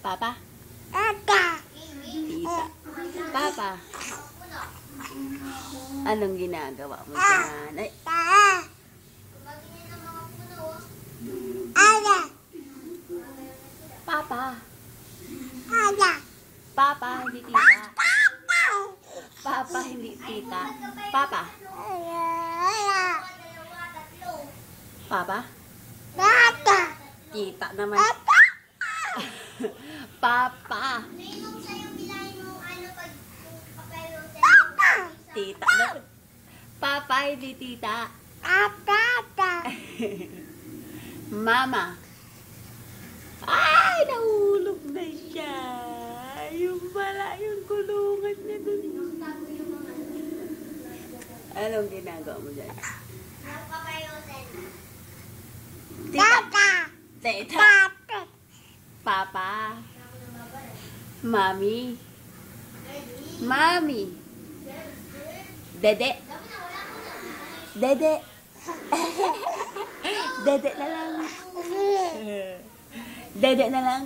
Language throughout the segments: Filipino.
Papa? Tita. Papa? Anong ginagawa mo dyan? Ay. Papa? Papa, hindi tita. Papa, hindi tita. Papa? Papa? Tita naman. Papa. Tita naman. Papa, hindi tita. Mama. Ay, nahulog na siya. Yung pala, yung kulungan niya dun. Anong ginagawa mo dyan? Tita. Tita. Papa. Mami. Mami. Dede. Dede. Dede na lang. Dede na lang.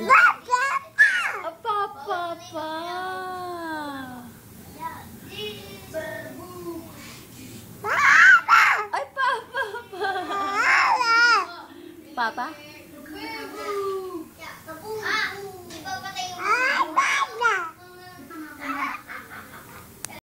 Papa. Ay, Papa. Papa.